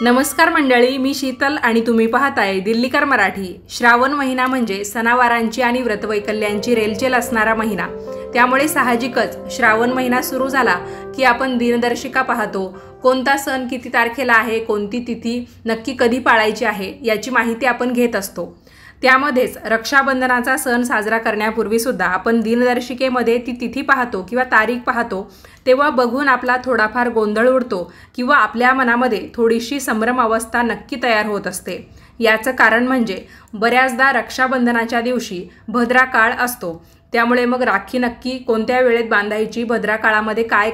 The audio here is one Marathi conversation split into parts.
नमस्कार मंडळी, मी शीतल आणि तुम्ही पाहताय दिल्लीकर मराठी। श्रावण महिना म्हणजे सणावारांची आणि व्रतवैकल्यांची रेलचेल असणारा महिना। त्यामुळे साहजिकच श्रावण महिना सुरू झाला की आपण दिनदर्शिका पाहतो। कोणता सण किती तारखेला आहे, कोणती तिथी नक्की कधी पाळायची आहे याची माहिती आपण घेत असतो। त्यामध्येच रक्षाबंधनाचा सण साजरा करण्यापूर्वी सुद्धा आपण दिनदर्शिकेमध्ये ती तिथी पाहतो किंवा तारीख पाहतो, तेव्हा बघून आपला थोडाफार गोंधळ उडतो किंवा आपल्या मनामध्ये थोडीशी संभ्रम अवस्था नक्की तयार होत असते। याचं कारण म्हणजे बऱ्याचदा रक्षाबंधनाच्या दिवशी भद्रा काळ असतो। त्यामुळे मग राखी नक्की कोणत्या वेळेत बांधायची, भद्रा काळामध्ये काय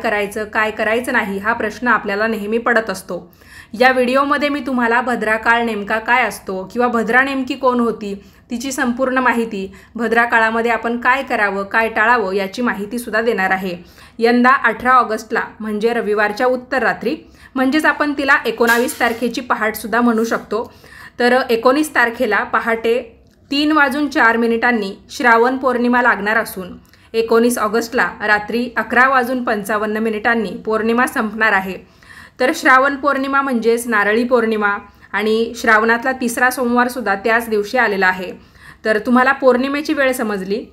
करायचं नाही हा प्रश्न आपल्याला नेहमी पडत असतो। या व्हिडिओमध्ये मी तुम्हाला भद्रा काळ नेमका काय असतो किंवा भद्रा नेमकी कोण होती तिची संपूर्ण माहिती, भद्रा काळामध्ये आपण काय करावं काय टाळावं याची माहिती सुद्धा देणार आहे। यंदा 18 ऑगस्टला म्हणजे रविवारच्या उत्तर रात्री, म्हणजेच आपण तिला 19 तारखेची पहाट सुद्धा म्हणू शकतो। तर 19 तारखेला पहाटे 3:04 श्रावण पौर्णिमा लागणार असून 19 ऑगस्टला रात्री 11:55 पौर्णिमा संपणार आहे। तर श्रावण पौर्णिमा म्हणजेच नारळी पौर्णिमा आणि श्रावणातला तिसरा सोमवार सुद्धा त्याच दिवशी आलेला आहे। तर तुम्हाला पौर्णिमेची वेळ समजली,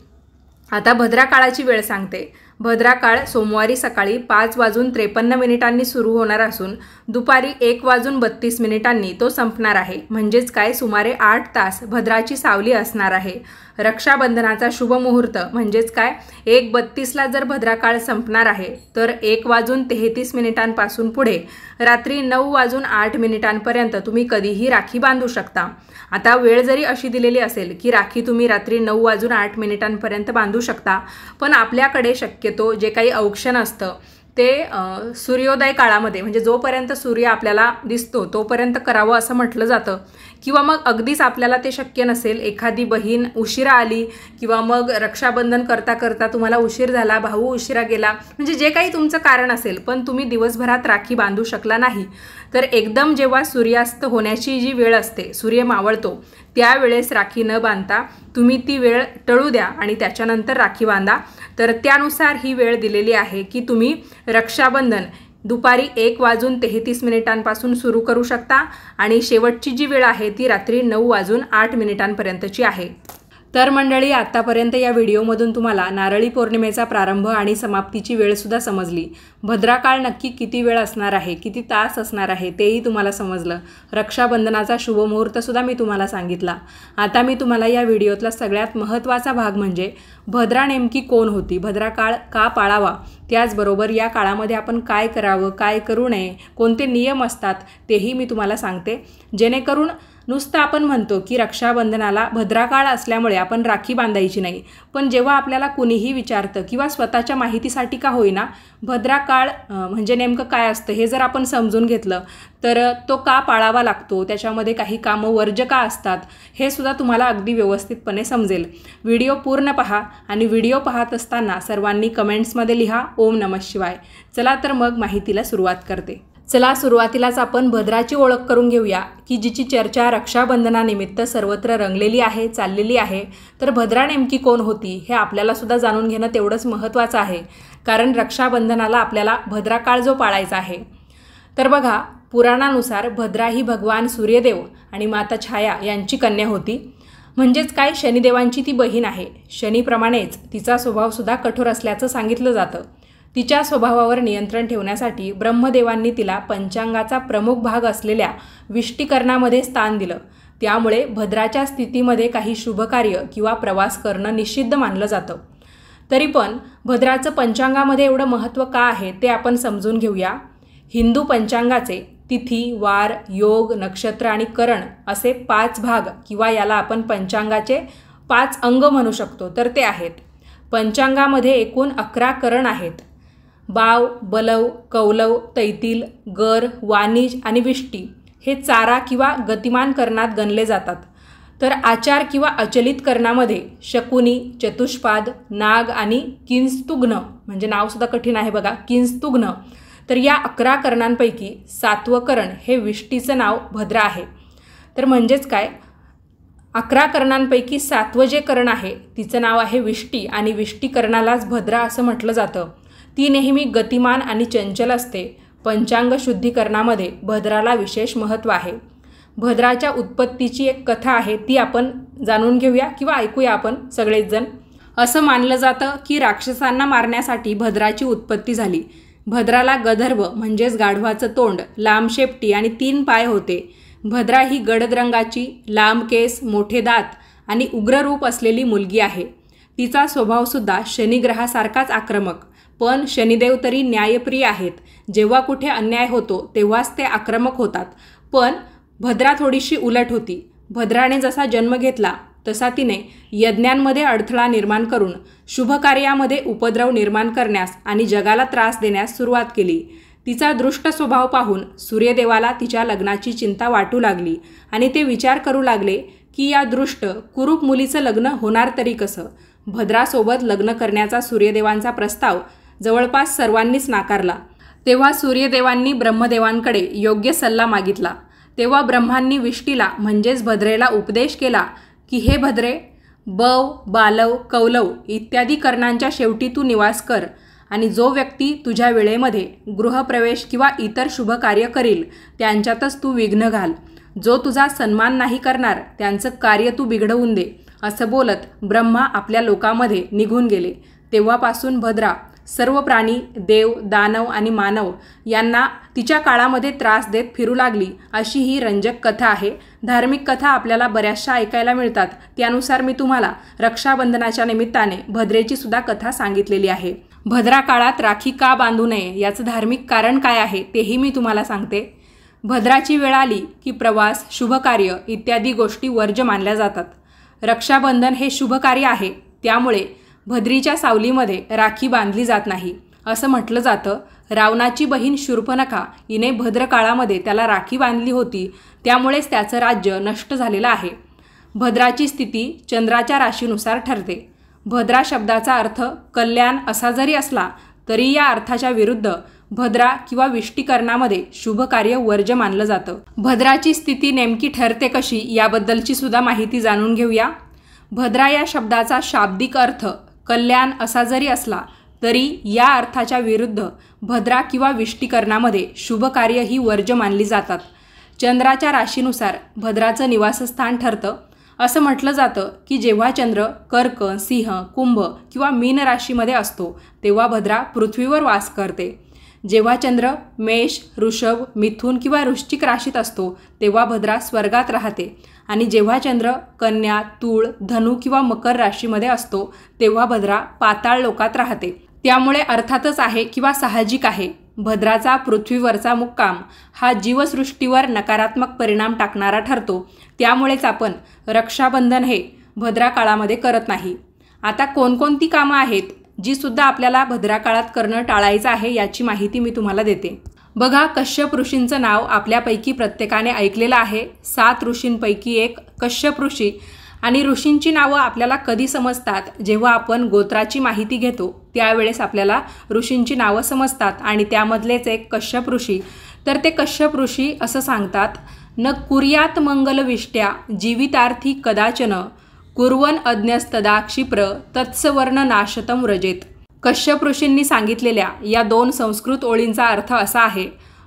आता भद्रा काळाची वेळ सांगते। भद्रा काळ सोमवारी सकाळी 5:53 सुरू होणार असून दुपारी 1:32 तो संपणार आहे। म्हणजेच काय, सुमारे 8 तास भद्राची सावली असणार आहे। रक्षाबंधनाचा शुभ मुहूर्त म्हणजेच काय, 1:32 जर भद्रा काळ संपणार आहे तर 1:33 पासून पुढे रात्री 9:08 पर्यंत तुम्ही कधीही राखी बांधू शकता। आता वेळ जरी अशी दिलेली असेल की राखी तुम्ही रात्री 9:08 पर्यंत बांधू शकता, पण आपल्याकडे शक्यतो जे काही औक्षण असतं ते सूर्योदय काळामध्ये म्हणजे जोपर्यंत सूर्य आपल्याला दिसतो तोपर्यंत करावं असं म्हटलं जातं। किंवा मग अगदीच आपल्याला ते शक्य नसेल, एखादी बहीण उशिरा आली किंवा मग रक्षाबंधन करता करता तुम्हाला उशीर झाला, भाऊ उशिरा गेला, म्हणजे जे काही तुमचं कारण असेल पण तुम्ही दिवसभरात राखी बांधू शकला नाही, तर एकदम जेव्हा सूर्यास्त होण्याची जी वेळ असते, सूर्य मावळतो त्यावेळेस राखी न बांधता तुम्ही ती वेळ टळू द्या आणि त्याच्यानंतर राखी बांधा। तर त्यानुसार ही वेळ दिलेली आहे की तुम्ही रक्षाबंधन दुपारी 1:33 पासून सुरू करू शकता आणि शेवटची जी वेळ आहे ती रात्री 9:08 पर्यंतची आहे। तर मंडळी, आतापर्यंत या व्हिडिओमधून तुम्हाला नारळी पौर्णिमेचा प्रारंभ आणि समाप्तीची वेळसुद्धा समजली। भद्रा काळ नक्की किती वेळ असणार आहे, किती तास असणार आहे तेही तुम्हाला समजलं। रक्षाबंधनाचा शुभ मुहूर्तसुद्धा मी तुम्हाला सांगितला। आता मी तुम्हाला या व्हिडिओतला सगळ्यात महत्त्वाचा भाग म्हणजे भद्रा नेमकी कोण होती, भद्रा काळ का पाळावा, त्याचबरोबर या काळामध्ये आपण काय करावं काय करू नये, कोणते नियम असतात तेही मी तुम्हाला सांगते। जेणेकरून नुसतं आपण म्हणतो की रक्षाबंधनाला भद्रा काळ असल्यामुळे आपण राखी बांधायची नाही, पण जेव्हा आपल्याला कुणीही विचारतं किंवा स्वतःच्या माहितीसाठी का होईना भद्रा काळ म्हणजे नेमकं काय असतं हे जर आपण समजून घेतलं तर तो का पाळावा लागतो, त्याच्यामध्ये काही कामं वर्ज्य का असतात हे सुद्धा तुम्हाला अगदी व्यवस्थितपणे समजेल। व्हिडिओ पूर्ण पहा आणि व्हिडिओ पाहत असताना सर्वांनी कमेंट्समध्ये लिहा ओम नमः शिवाय। चला तर मग माहितीला सुरुवात करते। चला सुरुवातीलाच आपण भद्राची ओळख करून घेऊया की जिची चर्चा रक्षाबंधनानिमित्त सर्वत्र रंगलेली आहे, चाललेली आहे। तर भद्रा नेमकी कोण होती हे आपल्याला सुद्धा जाणून घेणं तेवढंच महत्त्वाचं आहे, कारण रक्षाबंधनाला आपल्याला भद्रा काळ जो पाळायचा आहे। तर बघा, पुराणानुसार भद्रा ही भगवान सूर्यदेव आणि माता छाया यांची कन्या होती। म्हणजेच काय, शनिदेवांची ती बहीण आहे। शनीप्रमाणेच तिचा स्वभावसुद्धा कठोर असल्याचं सांगितलं जातं। तिच्या स्वभावावर नियंत्रण ठेवण्यासाठी ब्रह्मदेवांनी तिला पंचांगाचा प्रमुख भाग असलेल्या विष्टीकरणामध्ये स्थान दिलं। त्यामुळे भद्राच्या स्थितीमध्ये काही शुभकार्य किंवा प्रवास करणं निषिद्ध मानलं जातं। तरी पण भद्राचं पंचांगामध्ये एवढं महत्त्व का आहे ते आपण समजून घेऊया। हिंदू पंचांगाचे तिथी, वार, योग, नक्षत्र आणि करण असे 5 भाग किंवा याला आपण पंचांगाचे 5 अंग म्हणू शकतो, तर ते आहेत। पंचांगामध्ये एकूण 11 करण आहेत। बाव, बलव, कौलव, तैतील, गर, वाणिज आणि विष्टी हे चारा किंवा गतिमान करणात गणले जातात। तर आचार किंवा अचलित करणामध्ये शकुनी, चतुष्पाद, नाग आणि किंस्तुघ्न, म्हणजे नावसुद्धा कठीण आहे बघा, किंस्तुघ्न। तर या 11 करणांपैकी 7वं करण हे विष्टीचं नाव भद्रा आहे। तर म्हणजेच काय, 11 करणांपैकी 7वं जे करण आहे तिचं नाव आहे विष्टी आणि विष्टीकरणालाच भद्रा असं म्हटलं जातं। ती नेहमी गतिमान आणि चंचल असते, पंचांग शुद्धीकरणामध्ये भद्राला विशेष महत्त्व आहे. भद्राच्या उत्पत्तीची एक कथा आहे, ती आपण जाणून घेऊया किंवा ऐकूया आपण सगळेच जण. असं मानलं जातं की राक्षसांना मारण्यासाठी भद्राची उत्पत्ती झाली. भद्राला गंधर्व म्हणजेच गाढवाचं तोंड, लांब शेपटी आणि 3 पाय होते. भद्रा ही गडद रंगाची, लांब केस, मोठे दात आणि उग्र रूप असलेली मुलगी आहे. तिचा स्वभावसुद्धा शनिग्रहासारखाच आक्रमक. पण शनिदेव तरी न्यायप्रिय आहेत. जेव्हा कुठे अन्याय होतो तेव्हाच ते आक्रमक होतात. पण भद्रा थोडीशी उलट होती. भद्राने जसा जन्म घेतला तसा तिने यज्ञांमध्ये अडथळा निर्माण करून शुभकार्यामध्ये उपद्रव निर्माण करण्यास आणि जगाला त्रास देण्यास सुरुवात केली. तिचा दृष्ट स्वभाव पाहून सूर्यदेवाला तिच्या लग्नाची चिंता वाटू लागली आणि ते विचार करू लागले की या दृष्ट कुरूप मुलीचं लग्न होणार तरी कसं. भद्रासोबत लग्न करण्याचा सूर्यदेवांचा प्रस्ताव जवळपास सर्वांनीच नाकारला. तेव्हा सूर्यदेवांनी ब्रह्मदेवांकडे योग्य सल्ला मागितला. तेव्हा ब्रह्मांनी विष्टीला म्हणजेच भद्रेला उपदेश केला की हे भद्रे, बव, बालव, कौलव इत्यादी कर्णांच्या शेवटी तू निवास कर आणि जो व्यक्ती तुझ्या वेळेमध्ये गृहप्रवेश किंवा इतर शुभ कार्य करील त्यांच्यातच तू विघ्न घाल. जो तुझा सन्मान नाही करणार त्यांचं कार्य तू बिघडवून दे. असं बोलत ब्रह्मा आपल्या लोकामध्ये निघून गेले. तेव्हापासून भद्रा सर्व प्राणी, देव, दानव आणि मानव यांना तिच्या काळामध्ये त्रास देत फिरू लागली, अशी ही रंजक कथा आहे. धार्मिक कथा आपल्याला बऱ्याचशा ऐकायला मिळतात. त्यानुसार मी तुम्हाला रक्षाबंधनाच्या निमित्ताने भद्रेची सुद्धा कथा सांगितलेली आहे. भद्रा काळात राखी का बांधू नये याचं धार्मिक कारण काय आहे तेही मी तुम्हाला सांगते. भद्राची वेळ आली की प्रवास, शुभकार्य इत्यादी गोष्टी वर्ज्य मानल्या जातात. रक्षाबंधन हे शुभकार्य आहे, त्यामुळे भद्रीच्या सावलीमध्ये राखी बांधली जात नाही. असं म्हटलं जातं, रावणाची बहीण शूर्पणखा हिने भद्र काळामध्ये त्याला राखी बांधली होती, त्यामुळेच त्याचं राज्य नष्ट झालेलं आहे. भद्राची स्थिती चंद्राच्या राशीनुसार ठरते. भद्रा शब्दाचा अर्थ कल्याण असा जरी असला तरी या अर्थाच्या विरुद्ध भद्रा किंवा विष्टीकरणामध्ये शुभकार्य वर्ज्य मानलं जातं. भद्राची स्थिती नेमकी ठरते कशी याबद्दलची सुद्धा माहिती जाणून घेऊया. भद्रा या शब्दाचा शाब्दिक अर्थ कल्याण असा जरी असला तरी या अर्थाच्या विरुद्ध भद्रा किंवा विष्टीकरणामध्ये शुभकार्य ही वर्ज्य मानली जातात. चंद्राच्या राशीनुसार भद्राचं निवासस्थान ठरतं. असं म्हटलं जातं की जेव्हा चंद्र कर्क, सिंह, कुंभ किंवा मीन राशीमध्ये असतो तेव्हा भद्रा पृथ्वीवर वास करते. जेव्हा चंद्र मेष, वृषभ, मिथुन किंवा वृश्चिक राशीत असतो तेव्हा भद्रा स्वर्गात राहते आणि जेव्हा चंद्र कन्या, तूळ, धनु किंवा मकर राशीमध्ये असतो तेव्हा भद्रा पाताळ लोकात राहते. त्यामुळे अर्थातच आहे किंवा साहजिक आहे, भद्राचा पृथ्वीवरचा मुक्काम हा जीवसृष्टीवर नकारात्मक परिणाम टाकणारा ठरतो. त्यामुळेच आपण रक्षाबंधन हे भद्रा काळामध्ये करत नाही. आता कोणकोणती कामं आहेत जी सुद्धा आपल्याला भद्रा काळात करणं टाळायचं आहे याची माहिती मी तुम्हाला देते. बघा, कश्यप ऋषींचं नाव आपल्यापैकी प्रत्येकाने ऐकलेलं आहे. 7 ऋषींपैकी एक कश्यप ऋषी. आणि ऋषींची नावं आपल्याला कधी समजतात, जेव्हा आपण गोत्राची माहिती घेतो त्यावेळेस आपल्याला ऋषींची नावं समजतात. आणि त्यामधलेच एक कश्यप ऋषी. तर ते कश्यप ऋषी असं सांगतात, न कुर्यात मंगलविष्ट्या जीवितार्थी कदाचन कुर्वन अज्ञस्तदा क्षिप्र तत्सवर्ण नाशतम व्रजेत. कश्यप ऋषींनी सांगितलेल्या या 2 संस्कृत ओळींचा अर्थ असा आहे,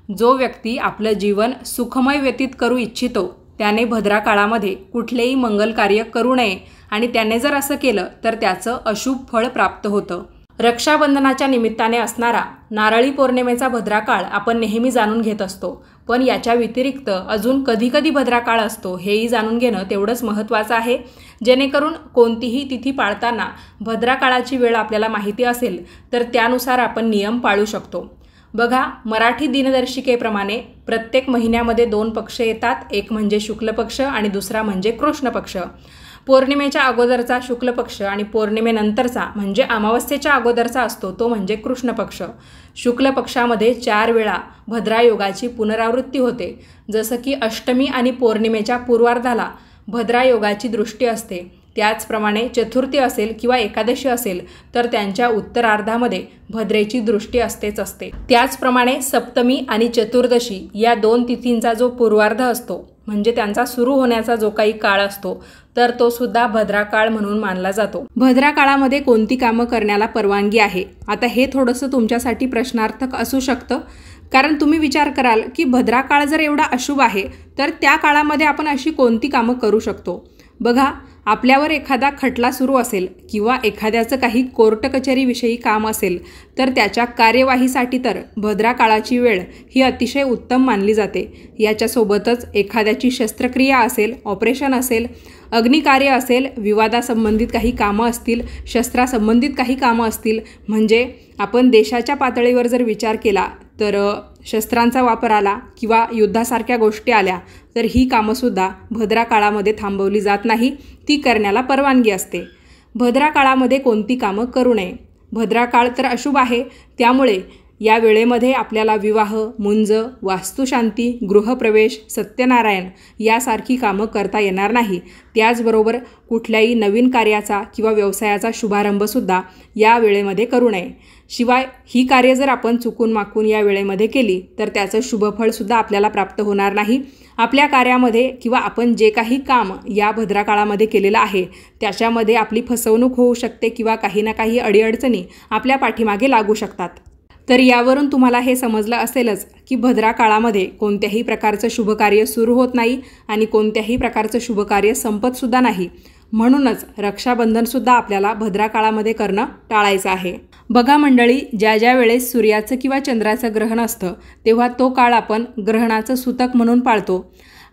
जो व्यक्ती आपलं जीवन सुखमय व्यतीत करू इच्छितो त्याने भद्रा काळामध्ये कुठलेही मंगल कार्य करू नये आणि त्याने जर असं केलं तर त्याचं अशुभ फळ प्राप्त होतं. रक्षाबंधनाच्या निमित्ताने असणारा नारळी पौर्णिमेचा भद्रा काळ आपण नेहमी जाणून घेत असतो. पण याच्या व्यतिरिक्त अजून कधी कधी भद्रा काळ असतो हेही जाणून घेणं तेवढंच महत्त्वाचं आहे, जेणेकरून कोणतीही तिथी पाळताना भद्रा काळाची वेळ आपल्याला माहिती असेल तर त्यानुसार आपण नियम पाळू शकतो. बघा, मराठी दिनदर्शिकेप्रमाणे प्रत्येक महिन्यामध्ये 2 पक्ष येतात. एक म्हणजे शुक्ल पक्ष आणि दुसरा म्हणजे कृष्ण पक्ष. पौर्णिमेच्या अगोदरचा शुक्ल पक्ष आणि पौर्णिमेनंतरचा म्हणजे अमावस्येच्या अगोदरचा असतो तो म्हणजे कृष्ण पक्ष. शुक्ल पक्षामध्ये 4 वेळा भद्रा योगाची पुनरावृत्ती होते. जसं की अष्टमी आणि पौर्णिमेच्या पूर्वार्धाला भद्रा योगाची दृष्टी असते. त्याचप्रमाणे चतुर्थी असेल किंवा एकादशी असेल तर त्यांच्या उत्तरार्धामध्ये भद्रेची दृष्टी असतेच असते. त्याचप्रमाणे सप्तमी आणि चतुर्दशी या 2 तिथींचा जो पूर्वार्ध असतो म्हणजे त्यांचा सुरू होण्याचा जो काही काळ असतो तर तो सुद्धा भद्रा काळ म्हणून मानला जातो. भद्रा काळामध्ये कोणती कामं करण्याला परवानगी आहे? आता हे थोडंसं तुमच्यासाठी प्रश्नार्थक असू शकतं, कारण तुम्ही विचार कराल की भद्रा काळ जर एवढा अशुभ आहे तर त्या काळामध्ये आपण अशी कोणती कामं करू शकतो. बघा, आपल्यावर एखादा खटला सुरू असेल किंवा एखाद्याचं काही कोर्ट कचेरीविषयी काम असेल तर त्याच्या कार्यवाहीसाठी तर भद्रा काळाची वेळ ही अतिशय उत्तम मानली जाते. याच्यासोबतच एखाद्याची शस्त्रक्रिया असेल, ऑपरेशन असेल, अग्निकार्य असेल, विवादासंबंधित काही कामं असतील, शस्त्रासंबंधित काही कामं असतील, म्हणजे आपण देशाच्या पातळीवर जर विचार केला तर शस्त्रांचा वापर आला किंवा युद्धासारख्या गोष्टी आल्या तर ही कामंसुद्धा भद्रा काळामध्ये थांबवली जात नाही, ती करण्याला परवानगी असते. भद्रा काळामध्ये कोणती कामं करू नये. भद्रा काळ तर अशुभ आहे, त्यामुळे या वेळेमध्ये आपल्याला विवाह, मुंज, वास्तुशांती, गृहप्रवेश, सत्यनारायण यासारखी कामं करता येणार नाही. त्याचबरोबर कुठल्याही नवीन कार्याचा किंवा व्यवसायाचा शुभारंभसुद्धा या वेळेमध्ये करू नये. शिवाय ही कार्य जर आपण चुकून माकून या वेळेमध्ये केली तर त्याचं शुभफळसुद्धा आपल्याला प्राप्त होणार नाही. आपल्या कार्यामध्ये किंवा आपण जे काही काम या भद्रा काळामध्ये केलेलं आहे त्याच्यामध्ये आपली फसवणूक होऊ शकते किंवा काही ना काही अडीअडचणी आपल्या पाठीमागे लागू शकतात. तर यावरून तुम्हाला हे समजलं असेलच की भद्रा काळामध्ये कोणत्याही प्रकारचं शुभकार्य सुरू होत नाही आणि कोणत्याही प्रकारचं शुभकार्य संपतसुद्धा नाही. म्हणूनच रक्षाबंधनसुद्धा आपल्याला भद्रा काळामध्ये करणं टाळायचं आहे. बघा मंडळी, ज्या वेळेस सूर्याचं किंवा चंद्राचं ग्रहण असतं तेव्हा तो काळ आपण ग्रहणाचं सूतक म्हणून पाळतो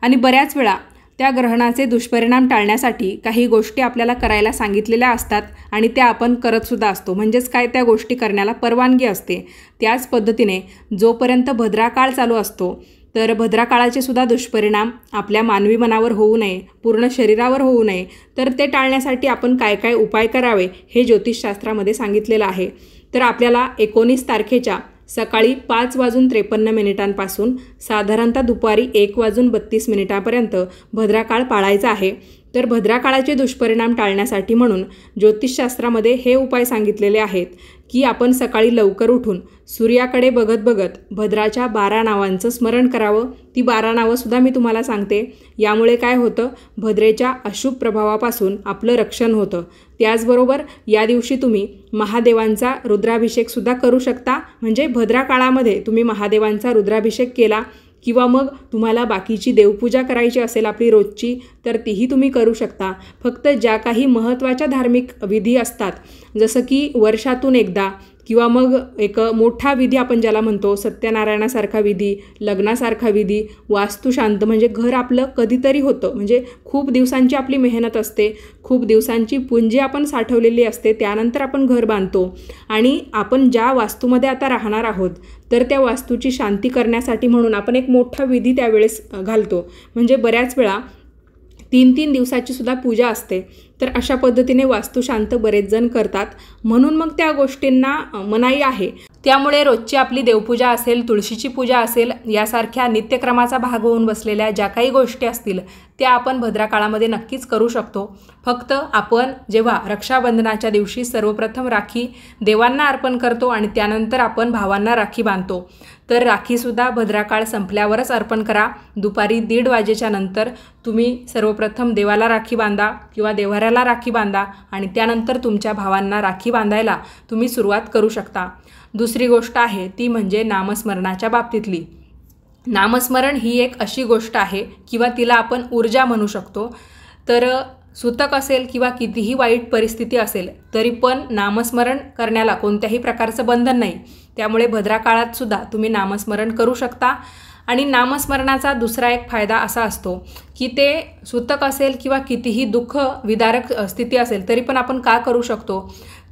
आणि बऱ्याच वेळा त्या ग्रहणाचे दुष्परिणाम टाळण्यासाठी काही गोष्टी आपल्याला करायला सांगितलेल्या असतात आणि त्या आपण करतसुद्धा असतो. म्हणजेच काय, त्या गोष्टी करण्याला परवानगी असते. त्याच पद्धतीने जोपर्यंत भद्रा काळ चालू असतो तर भद्रा काळाचे सुद्धा दुष्परिणाम आपल्या मानवी मनावर होऊ नये, पूर्ण शरीरावर होऊ नये, तर ते टाळण्यासाठी आपण काय काय उपाय करावे हे ज्योतिषशास्त्रामध्ये सांगितलेलं आहे. तर आपल्याला 19 तारखेच्या सकाळी 5:53 साधारणतः दुपारी 1:32 भद्रा काळ पाळायचा आहे. तर भद्रा काळाचे दुष्परिणाम टाळण्यासाठी म्हणून ज्योतिषशास्त्रामध्ये हे उपाय सांगितलेले आहेत की आपण सकाळी लवकर उठून सूर्याकडे बघत बघत भद्राच्या 12 नावांचं स्मरण करावं. ती 12 नावंसुद्धा मी तुम्हाला सांगते. यामुळे काय होतं, भद्रेच्या अशुभ प्रभावापासून आपलं रक्षण होतं. त्याचबरोबर या दिवशी तुम्ही महादेवांचा रुद्राभिषेकसुद्धा करू शकता. म्हणजे भद्रा काळामध्ये तुम्ही महादेवांचा रुद्राभिषेक केला किंवा मग तुम्हाला बाकीची देवपूजा करायची असेल आपली रोजची तर तीही तुम्ही करू शकता. फक्त ज्या काही महत्त्वाच्या धार्मिक विधी असतात, जसं की वर्षातून एकदा किंवा मग एक मोठा विधी आपण ज्याला म्हणतो, सत्यनारायणासारखा विधी, लग्नासारखा विधी, वास्तुशांत म्हणजे घर आपलं कधीतरी होतं, म्हणजे खूप दिवसांची आपली मेहनत असते, खूप दिवसांची पुंजी आपण साठवलेली असते, त्यानंतर आपण घर बांधतो आणि आपण ज्या वास्तूमध्ये आता राहणार आहोत तर त्या वास्तूची शांती करण्यासाठी म्हणून आपण एक मोठा विधी त्यावेळेस घालतो. म्हणजे बऱ्याच वेळा 3-3 दिवसाची सुद्धा पूजा असते. तर अशा पद्धतीने वास्तुशांत बरेच जण करतात, म्हणून मग त्या गोष्टींना मनाई आहे. त्यामुळे रोजची आपली देवपूजा असेल, तुळशीची पूजा असेल, यासारख्या नित्यक्रमाचा भाग होऊन बसलेल्या ज्या काही गोष्टी असतील त्या आपण भद्रा काळामध्ये नक्कीच करू शकतो. फक्त आपण जेव्हा रक्षाबंधनाच्या दिवशी सर्वप्रथम राखी देवांना अर्पण करतो आणि त्यानंतर आपण भावांना राखी बांधतो, तर राखीसुद्धा भद्रा काळ संपल्यावरच अर्पण करा. दुपारी 1:30 वाजेच्या नंतर तुम्ही सर्वप्रथम देवाला राखी बांधा किंवा देव्हाऱ्याला राखी बांधा आणि त्यानंतर तुमच्या भावांना राखी बांधायला तुम्ही सुरुवात करू शकता. दुसरी गोष्ट आहे ती म्हणजे नामस्मरणाच्या बाबतीतली. नामस्मरण ही एक अशी गोष्ट आहे किंवा तिला आपण ऊर्जा म्हणू शकतो. तर सूतक असेल किंवा कितीही वाईट परिस्थिती असेल तरी पण नामस्मरण करण्याला कोणत्याही प्रकारचं बंधन नाही. त्यामुळे भद्रा काळात सुद्धा तुम्ही नामस्मरण करू शकता. आणि नामस्मरणाचा दुसरा एक फायदा असा असतो की ते सूतक असेल किंवा कितीही दुःख विदारक स्थिती असेल तरी पण आपण का करू शकतो.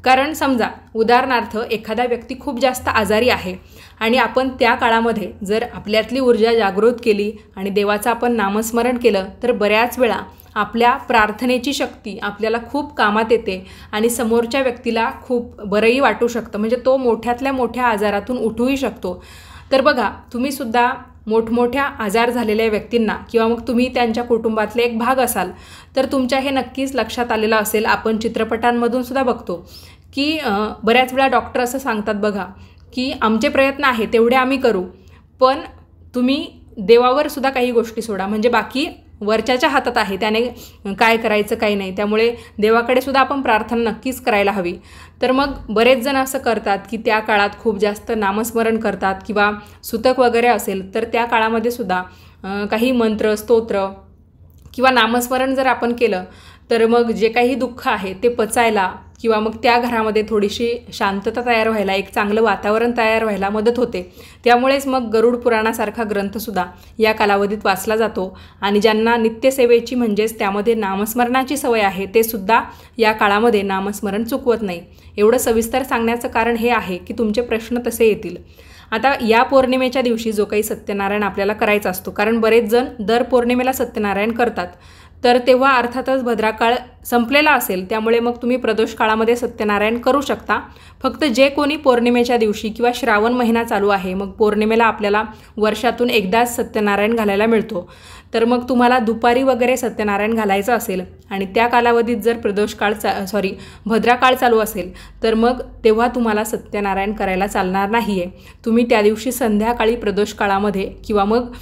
कारण समजा उदाहरणार्थ एखादा व्यक्ती खूप जास्त आजारी आहे आणि आपण त्या काळामध्ये जर आपल्यातली ऊर्जा जागृत केली आणि देवाचं आपण नामस्मरण केलं तर बऱ्याच वेळा आपल्या प्रार्थनेची शक्ती आपल्याला खूप कामात येते आणि समोरच्या व्यक्तीला खूप बरंही वाटू शकतं. म्हणजे तो मोठ्यातल्या मोठ्या आजारातून उठूही शकतो. तर बघा, तुम्ही सुद्धा मोठमोठ्या आजार झालेल्या व्यक्तींना किंवा मग तुम्ही त्यांच्या कुटुंबातले एक भाग असाल तर तुमच्या हे नक्कीच लक्षात आलेलं असेल. आपण चित्रपटांमधून सुद्धा बघतो की बऱ्याच वेळा डॉक्टर असं सांगतात बघा की आमचे प्रयत्न आहे तेवढे आम्ही करू, पण तुम्ही देवावर सुद्धा काही गोष्टी सोडा. म्हणजे बाकी वरच्याच्या हातात आहे, त्याने काय करायचं काय नाही. त्यामुळे देवाकडे सुद्धा आपण प्रार्थना नक्कीच करायला हवी. तर मग बरेच जण असं करतात की त्या काळात खूप जास्त नामस्मरण करतात किंवा सुतक वगैरे असेल तर त्या काळामध्ये सुद्धा काही मंत्र स्तोत्र किंवा नामस्मरण जर आपण केलं तर मग जे काही दुःख आहे ते पचायला किंवा मग त्या घरामध्ये थोडीशी शांतता तयार व्हायला, एक चांगलं वातावरण तयार व्हायला मदत होते. त्यामुळेच मग गरुड पुराणासारखा ग्रंथसुद्धा या कालावधीत वाचला जातो. आणि ज्यांना नित्यसेवेची म्हणजेच त्यामध्ये नामस्मरणाची सवय आहे ते सुद्धा या काळामध्ये नामस्मरण चुकवत नाही. एवढं सविस्तर सांगण्याचं कारण हे आहे की तुमचे प्रश्न तसे येतील. आता या पौर्णिमेच्या दिवशी जो काही सत्यनारायण आपल्याला करायचा असतो, कारण बरेच जण दर पौर्णिमेला सत्यनारायण करतात, तर तेव्हा अर्थातच भद्राकाळ संपलेला असेल, त्यामुळे मग तुम्ही प्रदोष काळामध्ये सत्यनारायण करू शकता. फक्त जे कोणी पौर्णिमेच्या दिवशी किंवा श्रावण महिना चालू आहे, मग पौर्णिमेला आपल्याला वर्षातून एकदाच सत्यनारायण घालायला मिळतो, तर मग तुम्हाला दुपारी वगैरे सत्यनारायण घालायचं असेल आणि त्या कालावधीत जर भद्राकाळ चालू असेल तर मग तेव्हा तुम्हाला सत्यनारायण करायला चालणार नाही आहे. तुम्ही त्या दिवशी संध्याकाळी प्रदोष काळामध्ये किंवा मग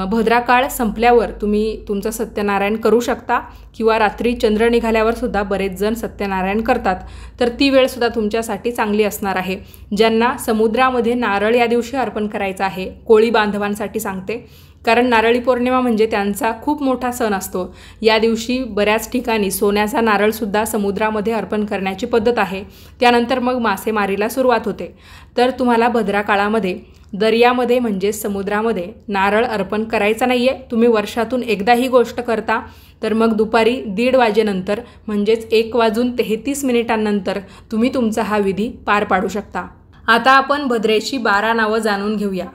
भद्राकाळ संपल्यावर तुम्ही तुमचं सत्यनारायण करू शकता किंवा रात्री चंद्र निघाल्यावर सुद्धा बरेच जण सत्यनारायण करतात. तर ती वेळसुद्धा तुमच्यासाठी चांगली असणार आहे. ज्यांना समुद्रामध्ये नारळ या दिवशी अर्पण करायचा आहे, कोळी बांधवांसाठी सांगते, कारण नारळी पौर्णिमा म्हणजे त्यांचा खूप मोठा सण असतो. या दिवशी बऱ्याच ठिकाणी सोन्याचा नारळसुद्धा समुद्रामध्ये अर्पण करण्याची पद्धत आहे. त्यानंतर मग मासेमारीला सुरुवात होते. तर तुम्हाला भद्राकाळामध्ये दर्यामध्ये म्हणजेच समुद्रामध्ये नारळ अर्पण करायचा नाही आहे. तुम्ही वर्षातून एकदा ही गोष्ट करता, तर मग दुपारी 1:30 वाजेनंतर म्हणजेच 1:33 तुम्ही तुमचा हा विधी पार पाडू शकता. आता आपण भद्रेची 12 नावं जाणून घेऊया.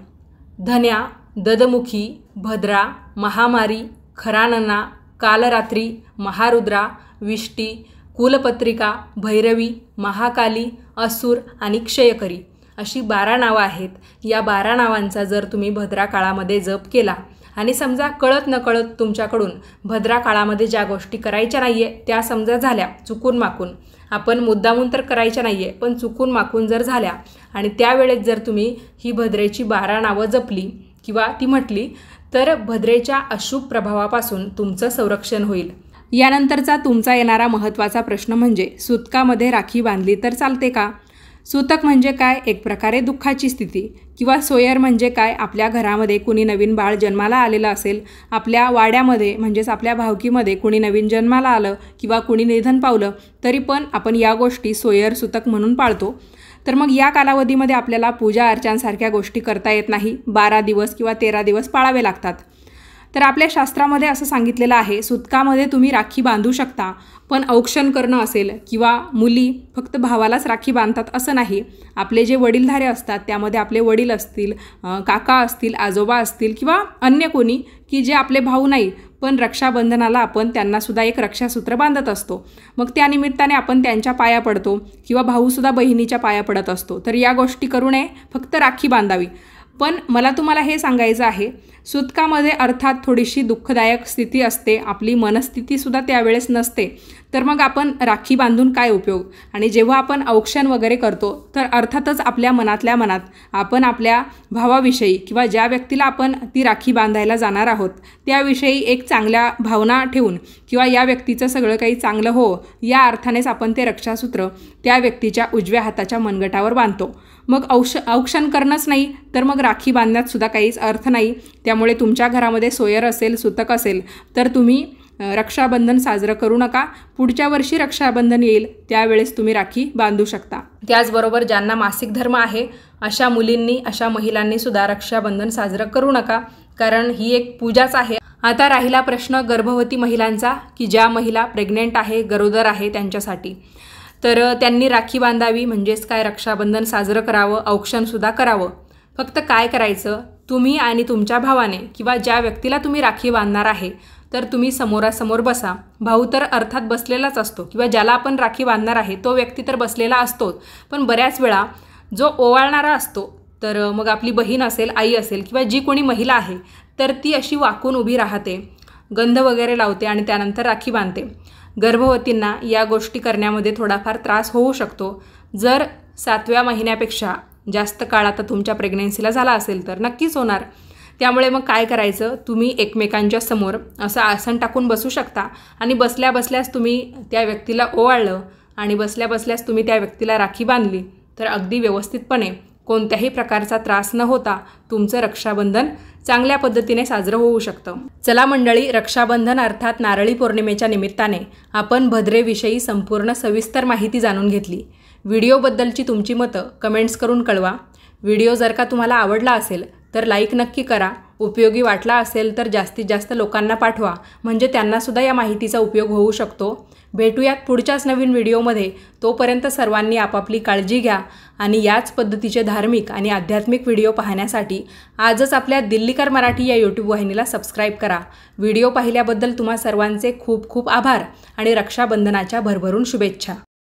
धन्या, ददमुखी, भद्रा, महामारी, खरानना, कालरात्री, महारुद्रा, विष्टी, कुलपत्रिका, भैरवी, महाकाली, असुर आणि क्षयकरी अशी 12 नावं आहेत. या 12 नावांचा जर तुम्ही भद्रा काळामध्ये जप केला आणि समजा कळत नकळत तुमच्याकडून भद्रा काळामध्ये ज्या गोष्टी करायच्या नाही आहे त्या समजा झाल्या चुकून माकून, आपण मुद्दामून तर करायच्या नाही आहे पण चुकून माकून जर झाल्या आणि त्यावेळेस जर तुम्ही ही भद्रेची 12 नावं जपली किंवा ती म्हटली तर भद्रेच्या अशुभ प्रभावापासून तुमचं संरक्षण होईल. यानंतरचा तुमचा येणारा महत्त्वाचा प्रश्न म्हणजे सुतकामध्ये राखी बांधली तर चालते का? सुतक म्हणजे काय? एक प्रकारे दुःखाची स्थिती. किंवा सोयर म्हणजे काय? आपल्या घरामध्ये कुणी नवीन बाळ जन्माला आलेलं असेल, आपल्या वाड्यामध्ये म्हणजेच आपल्या भावकीमध्ये कुणी नवीन जन्माला आलं किंवा कुणी निधन पावलं तरी पण आपण या गोष्टी सोयर सुतक म्हणून पाळतो. तर मग या कालावधीमध्ये आपल्याला पूजा अर्चांसारख्या गोष्टी करता येत नाही. 12 दिवस किंवा 13 दिवस पाळावे लागतात. तर आपल्या शास्त्रामध्ये असं सांगितलेलं आहे, सुतकामध्ये तुम्ही राखी बांधू शकता, पण औक्षण करणं असेल किंवा मुली फक्त भावालाच राखी बांधतात असं नाही. आपले जे वडीलधारे असतात त्यामध्ये आपले वडील असतील, काका असतील, आजोबा असतील किंवा अन्य कोणी की जे आपले भाऊ नाही पण रक्षाबंधनाला आपण त्यांनासुद्धा एक रक्षासूत्र बांधत असतो. मग त्या निमित्ताने आपण त्यांच्या पाया पडतो किंवा भाऊसुद्धा बहिणीच्या पाया पडत असतो. तर या गोष्टी करू नये, फक्त राखी बांधावी. पण मला तुम्हाला हे सांगायचं आहे, सुतकामध्ये अर्थात थोडीशी दुःखदायक स्थिती असते, आपली मनस्थितीसुद्धा त्यावेळेस नसते. तर मग आपण राखी बांधून काय उपयोग? आणि जेव्हा आपण औक्षण वगैरे करतो तर अर्थातच आपल्या मनातल्या मनात आपण आपल्या भावाविषयी किंवा ज्या व्यक्तीला आपण ती राखी बांधायला जाणार आहोत त्याविषयी एक चांगल्या भावना ठेवून किंवा या व्यक्तीचं सगळं काही चांगलं हो या अर्थानेच आपण ते रक्षासूत्र त्या व्यक्तीच्या उजव्या हाताच्या मनगटावर बांधतो. मग औक्षण करणंच नाही तर मग राखी बांधण्यात सुद्धा काहीच अर्थ नाही. त्यामुळे तुमच्या घरामध्ये सोयर असेल, सुतक असेल तर तुम्ही रक्षाबंधन साजरं करू नका. पुढच्या वर्षी रक्षाबंधन येईल त्यावेळेस तुम्ही राखी बांधू शकता. त्याचबरोबर ज्यांना मासिक धर्म आहे अशा मुलींनी, अशा महिलांनी सुद्धा रक्षाबंधन साजरं करू नका, कारण ही एक पूजाच आहे. आता राहिला प्रश्न गर्भवती महिलांचा की ज्या महिला प्रेग्नेंट आहे, गरोदर आहे त्यांच्यासाठी. तर त्यांनी राखी बांधावी म्हणजेच काय रक्षाबंधन साजरं करावं, औक्षणसुद्धा करावं. फक्त काय करायचं, तुम्ही आणि तुमच्या भावाने किंवा ज्या व्यक्तीला तुम्ही राखी बांधणार आहे तर तुम्ही समोरासमोर बसा. भाऊ तर अर्थात बसलेलाच असतो किंवा ज्याला आपण राखी बांधणार आहे तो व्यक्ती तर बसलेला असतोच, पण बऱ्याच वेळा जो ओवाळणारा असतो तर मग आपली बहीण असेल, आई असेल किंवा जी कोणी महिला आहे तर ती अशी वाकून उभी राहते, गंध वगैरे लावते आणि त्यानंतर राखी बांधते. गर्भवतींना या गोष्टी करण्यामध्ये थोडाफार त्रास होऊ शकतो. जर 7व्या महिन्यापेक्षा जास्त काळ आता तुमच्या प्रेग्नेन्सीला झाला असेल तर नक्कीच होणार. त्यामुळे मग काय करायचं, तुम्ही एकमेकांच्या समोर असं आसन टाकून बसू शकता आणि बसल्या बसल्यास तुम्ही त्या व्यक्तीला ओवाळलं आणि बसल्या बसल्यास तुम्ही त्या व्यक्तीला राखी बांधली तर अगदी व्यवस्थितपणे कोणत्याही प्रकारचा त्रास न होता तुमचं रक्षाबंधन चांगल्या पद्धतीने साजरं होऊ शकतं. चला मंडळी, रक्षाबंधन अर्थात नारळी पौर्णिमेच्या निमित्ताने आपण भद्रेविषयी संपूर्ण सविस्तर माहिती जाणून घेतली. व्हिडिओबद्दलची तुमची मतं कमेंट्स करून कळवा. व्हिडिओ जर का तुम्हाला आवडला असेल तर लाईक नक्की करा. उपयोगी वाटला असेल तर जास्तीत जास्त लोकांना पाठवा, म्हणजे त्यांनासुद्धा या माहितीचा उपयोग होऊ शकतो. भेटूयात पुढच्याच नवीन व्हिडिओमध्ये. तोपर्यंत सर्वांनी आपापली काळजी घ्या आणि याच पद्धतीचे धार्मिक आणि आध्यात्मिक व्हिडिओ पाहण्यासाठी आजच आपल्या दिल्लीकर मराठी या यूट्यूब वाहिनीला सबस्क्राईब करा. व्हिडिओ पाहिल्याबद्दल तुम्हा सर्वांचे खूप खूप आभार आणि रक्षाबंधनाच्या भरभरून शुभेच्छा.